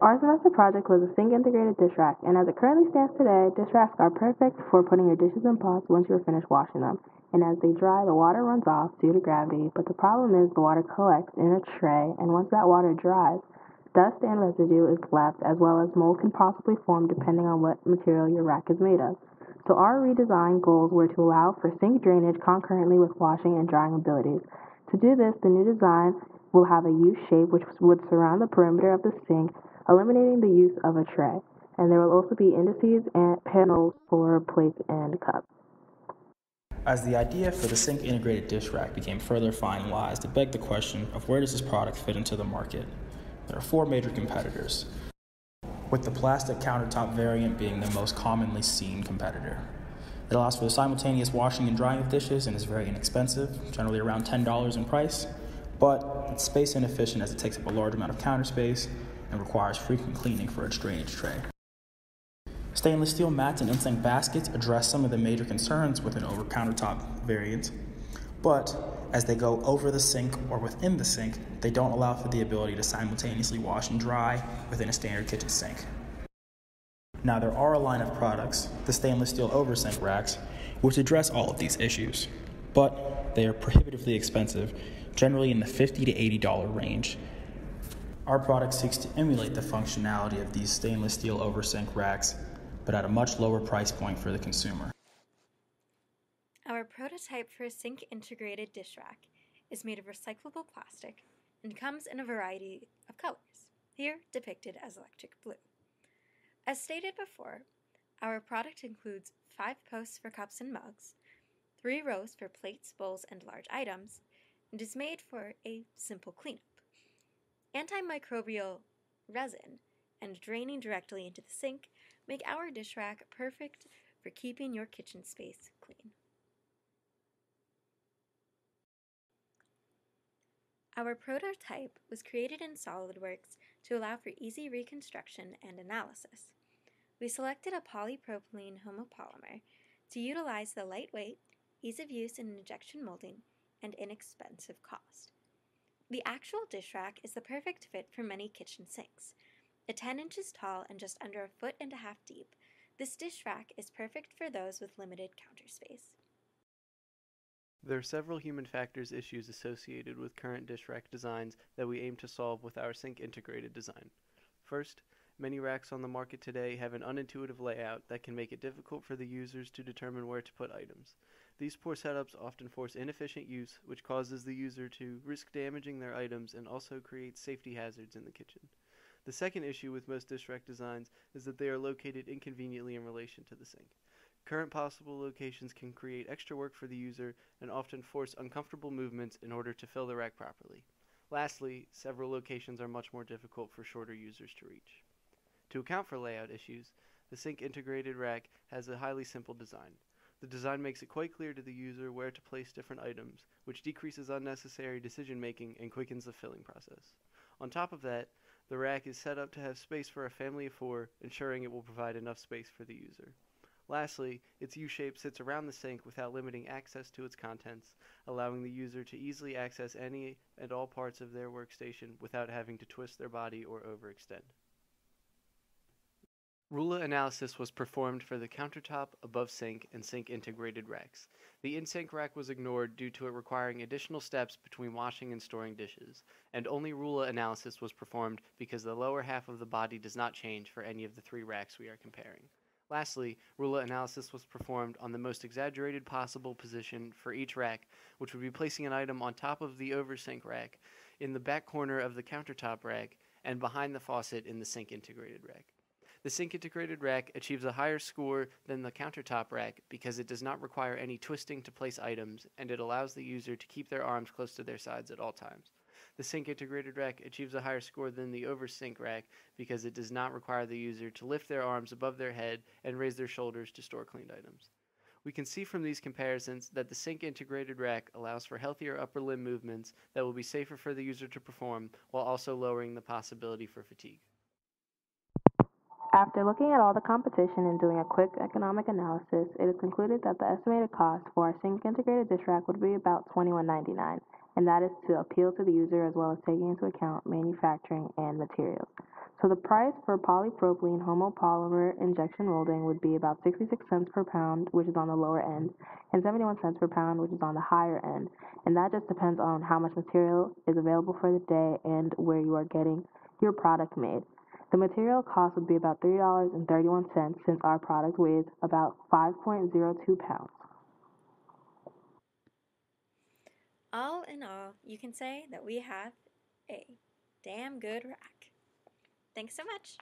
Our semester project was a sink integrated dish rack, and as it currently stands today, dish racks are perfect for putting your dishes in pots once you are finished washing them. And as they dry, the water runs off due to gravity, but the problem is the water collects in a tray, and once that water dries, dust and residue is left, as well as mold can possibly form depending on what material your rack is made of. So our redesign goals were to allow for sink drainage concurrently with washing and drying abilities. To do this, the new design will have a U shape which would surround the perimeter of the sink, eliminating the use of a tray. And there will also be indices and panels for plates and cups. As the idea for the sink integrated dish rack became further finalized, it begged the question of where does this product fit into the market? There are four major competitors, with the plastic countertop variant being the most commonly seen competitor. It allows for the simultaneous washing and drying of dishes and is very inexpensive, generally around $10 in price, but it's space inefficient as it takes up a large amount of counter space and requires frequent cleaning for its drainage tray. Stainless steel mats and in-sink baskets address some of the major concerns with an over-countertop variant, but as they go over the sink or within the sink, they don't allow for the ability to simultaneously wash and dry within a standard kitchen sink. Now there are a line of products, the stainless steel oversint racks, which address all of these issues, but they are prohibitively expensive, generally in the $50 to $80 range. Our product seeks to emulate the functionality of these stainless steel oversint racks, but at a much lower price point for the consumer. Our prototype for a sink integrated dish rack is made of recyclable plastic and comes in a variety of colors, here depicted as electric blue. As stated before, our product includes 5 posts for cups and mugs, 3 rows for plates, bowls, and large items, and is made for a simple cleanup. Antimicrobial resin and draining directly into the sink make our dish rack perfect for keeping your kitchen space clean. Our prototype was created in SolidWorks to allow for easy reconstruction and analysis. We selected a polypropylene homopolymer to utilize the lightweight, ease of use in injection molding, and inexpensive cost. The actual dish rack is the perfect fit for many kitchen sinks. At 10 inches tall and just under 1.5 feet deep, this dish rack is perfect for those with limited counter space. There are several human factors issues associated with current dish rack designs that we aim to solve with our sink integrated design. First, many racks on the market today have an unintuitive layout that can make it difficult for the users to determine where to put items. These poor setups often force inefficient use, which causes the user to risk damaging their items and also creates safety hazards in the kitchen. The second issue with most dish rack designs is that they are located inconveniently in relation to the sink. Current possible locations can create extra work for the user and often force uncomfortable movements in order to fill the rack properly. Lastly, several locations are much more difficult for shorter users to reach. To account for layout issues, the sink integrated rack has a highly simple design. The design makes it quite clear to the user where to place different items, which decreases unnecessary decision making and quickens the filling process. On top of that, the rack is set up to have space for a family of 4, ensuring it will provide enough space for the user. Lastly, its U-shape sits around the sink without limiting access to its contents, allowing the user to easily access any and all parts of their workstation without having to twist their body or overextend. Rula analysis was performed for the countertop, above sink, and sink integrated racks. The in-sink rack was ignored due to it requiring additional steps between washing and storing dishes, and only Rula analysis was performed because the lower half of the body does not change for any of the 3 racks we are comparing. Lastly, Rula analysis was performed on the most exaggerated possible position for each rack, which would be placing an item on top of the oversint rack, in the back corner of the countertop rack, and behind the faucet in the sink integrated rack. The sink integrated rack achieves a higher score than the countertop rack because it does not require any twisting to place items, and it allows the user to keep their arms close to their sides at all times. The sink integrated rack achieves a higher score than the oversint rack because it does not require the user to lift their arms above their head and raise their shoulders to store cleaned items. We can see from these comparisons that the sink integrated rack allows for healthier upper limb movements that will be safer for the user to perform while also lowering the possibility for fatigue. After looking at all the competition and doing a quick economic analysis, it is concluded that the estimated cost for our sink integrated dish rack would be about $21.99, and that is to appeal to the user as well as taking into account manufacturing and materials. So the price for polypropylene homopolymer injection molding would be about 66 cents per pound, which is on the lower end, and 71 cents per pound, which is on the higher end. And that just depends on how much material is available for the day and where you are getting your product made. The material cost would be about $3.31 since our product weighs about 5.02 pounds. All in all, you can say that we have a damn good rack. Thanks so much.